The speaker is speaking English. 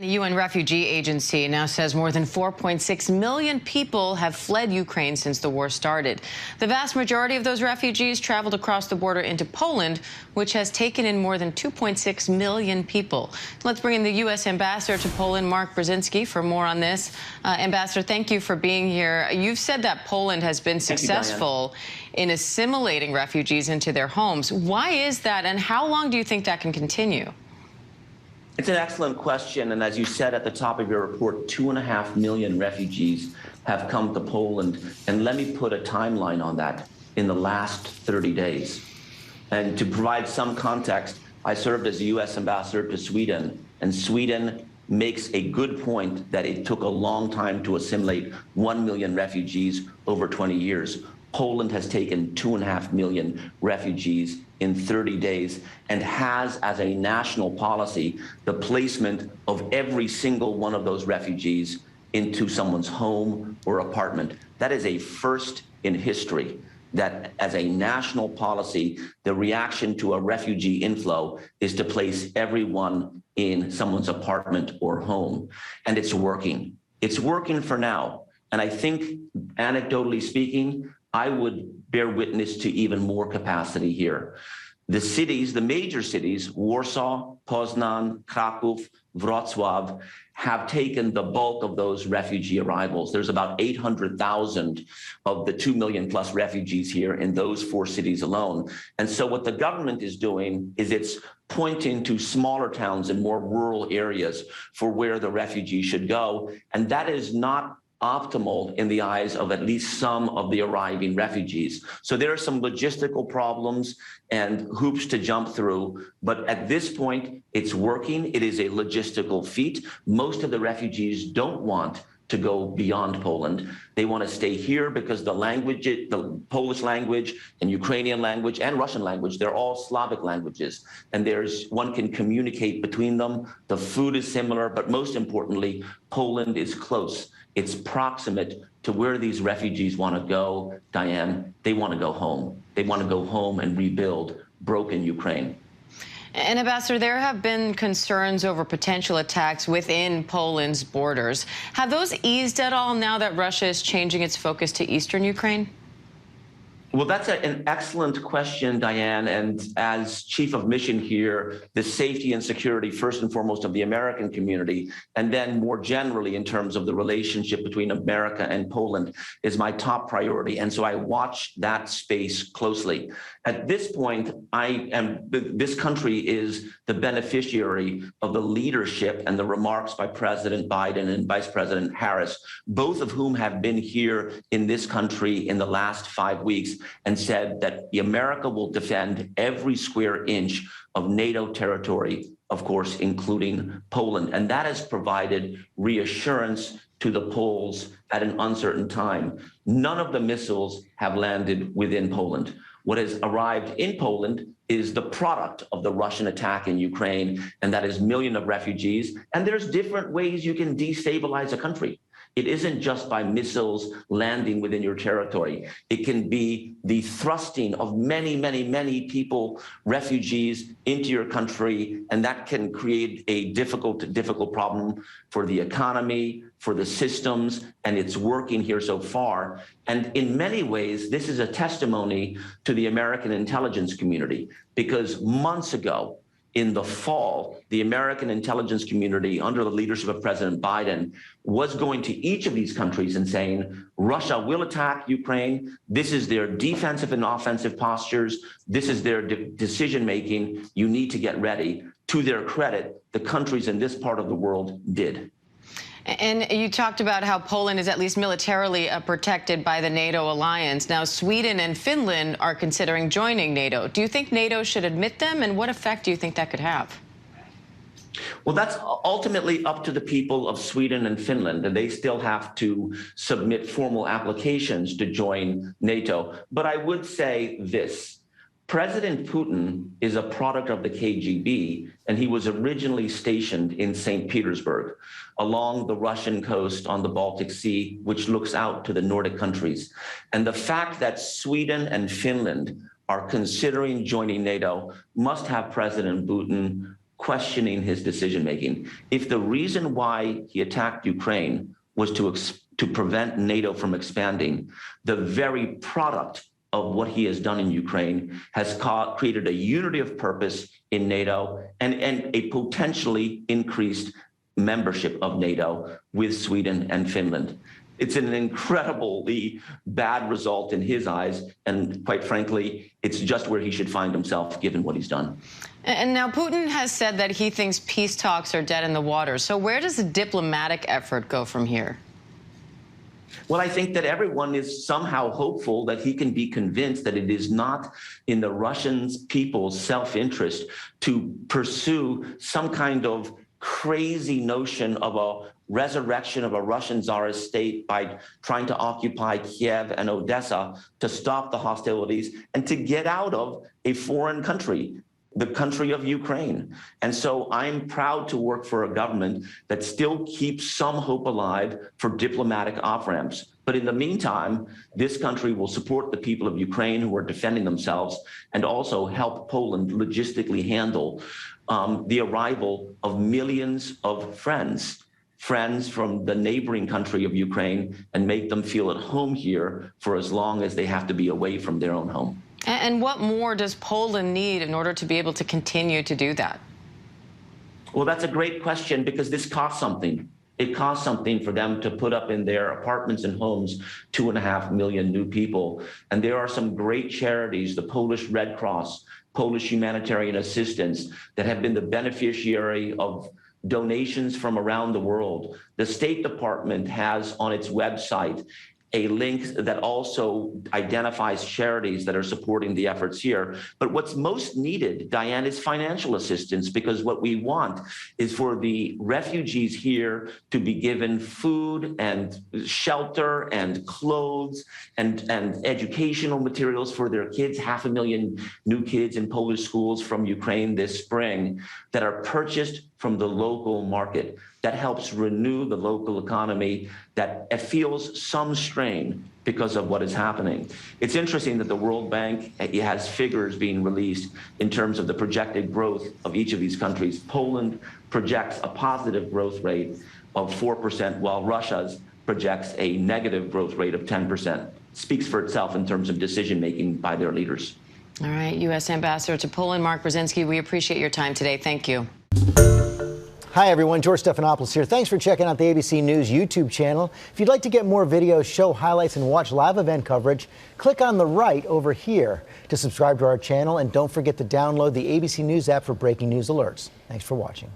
The UN Refugee Agency now says more than 4.6 million people have fled Ukraine since the war started. The vast majority of those refugees traveled across the border into Poland, which has taken in more than 2.6 million people. Let's bring in the U.S. Ambassador to Poland, Mark Brzezinski, for more on this. Ambassador, thank you for being here. You've said that Poland has been successful in assimilating refugees into their homes. Why is that, and how long do you think that can continue? It's an excellent question, and as you said at the top of your report, 2.5 million refugees have come to Poland, and let me put a timeline on that in the last 30 days. And to provide some context, I served as the U.S. ambassador to Sweden, and Sweden makes a good point that it took a long time to assimilate 1 million refugees over 20 years. Poland has taken 2.5 million refugees in 30 days and has, as a national policy, the placement of every single one of those refugees into someone's home or apartment. That is a first in history, that as a national policy, the reaction to a refugee inflow is to place everyone in someone's apartment or home. And it's working. It's working for now. And I think, anecdotally speaking, I would bear witness to even more capacity here. The cities, the major cities, Warsaw, Poznan, Kraków, Wrocław, have taken the bulk of those refugee arrivals. There's about 800,000 of the 2 million plus refugees here in those 4 cities alone. And so what the government is doing is it's pointing to smaller towns and more rural areas for where the refugees should go. And that is not optimal in the eyes of at least some of the arriving refugees. So there are some logistical problems and hoops to jump through, but at this point, it's working. It is a logistical feat. Most of the refugees don't want to go beyond Poland. They want to stay here because the language, the Polish language and Ukrainian language and Russian language, they're all Slavic languages. And one can communicate between them. The food is similar, but most importantly, Poland is close. It's proximate to where these refugees want to go, Diane. They want to go home. They want to go home and rebuild broken Ukraine. And Ambassador, there have been concerns over potential attacks within Poland's borders. Have those eased at all now that Russia is changing its focus to eastern Ukraine? Well, that's an excellent question, Diane. And as chief of mission here, the safety and security, first and foremost, of the American community, and then more generally in terms of the relationship between America and Poland, is my top priority. And so I watch that space closely. At this point, this country is the beneficiary of the leadership and the remarks by President Biden and Vice President Harris, both of whom have been here in this country in the last 5 weeks, and said that America will defend every square inch of NATO territory, of course, including Poland. And that has provided reassurance to the Poles at an uncertain time. None of the missiles have landed within Poland. What has arrived in Poland is the product of the Russian attack in Ukraine, and that is millions of refugees. And there's different ways you can destabilize a country. It isn't just by missiles landing within your territory. It can be the thrusting of many, many, many people, refugees, into your country, and that can create a difficult problem for the economy, for the systems, and it's working here so far. And in many ways, this is a testimony to the American intelligence community, because months ago, in the fall, the American intelligence community, under the leadership of President Biden, was going to each of these countries and saying, Russia will attack Ukraine. This is their defensive and offensive postures. This is their decision-making. You need to get ready. To their credit, the countries in this part of the world did. And you talked about how Poland is at least militarily protected by the NATO alliance. Now, Sweden and Finland are considering joining NATO. Do you think NATO should admit them, and what effect do you think that could have? Well, that's ultimately up to the people of Sweden and Finland, and they still have to submit formal applications to join NATO. But I would say this. President Putin is a product of the KGB, and he was originally stationed in St. Petersburg along the Russian coast on the Baltic Sea, which looks out to the Nordic countries. And the fact that Sweden and Finland are considering joining NATO must have President Putin questioning his decision-making. If the reason why he attacked Ukraine was to prevent NATO from expanding, the very product of what he has done in Ukraine has created a unity of purpose in NATO and a potentially increased membership of NATO with Sweden and Finland. It's an incredibly bad result in his eyes, and quite frankly, it's just where he should find himself given what he's done. And now Putin has said that he thinks peace talks are dead in the water. So where does the diplomatic effort go from here? Well, I think that everyone is somehow hopeful that he can be convinced that it is not in the Russian people's self-interest to pursue some kind of crazy notion of a resurrection of a Russian czarist state by trying to occupy Kiev and Odessa to stop the hostilities and to get out of a foreign country, the country of Ukraine. And so I'm proud to work for a government that still keeps some hope alive for diplomatic off-ramps. But in the meantime, this country will support the people of Ukraine who are defending themselves and also help Poland logistically handle the arrival of millions of friends from the neighboring country of Ukraine and make them feel at home here for as long as they have to be away from their own home. And what more does Poland need in order to be able to continue to do that? Well, that's a great question, because this costs something. It costs something for them to put up in their apartments and homes 2.5 million new people. And there are some great charities, the Polish Red Cross, Polish Humanitarian Assistance, that have been the beneficiary of donations from around the world. The State Department has on its website a link that also identifies charities that are supporting the efforts here. But what's most needed, Diane, is financial assistance, because what we want is for the refugees here to be given food and shelter and clothes and educational materials for their kids. 500,000 new kids in Polish schools from Ukraine this spring that are purchased from the local market. That helps renew the local economy that feels some strain because of what is happening. It's interesting that the World Bank has figures being released in terms of the projected growth of each of these countries. Poland projects a positive growth rate of 4%, while Russia projects a negative growth rate of 10%. Speaks for itself in terms of decision-making by their leaders. All right, U.S. Ambassador to Poland, Mark Brzezinski, we appreciate your time today. Thank you. Hi, everyone. George Stephanopoulos here. Thanks for checking out the ABC News YouTube channel. If you'd like to get more videos, show highlights, and watch live event coverage, click on the right over here to subscribe to our channel. And don't forget to download the ABC News app for breaking news alerts. Thanks for watching.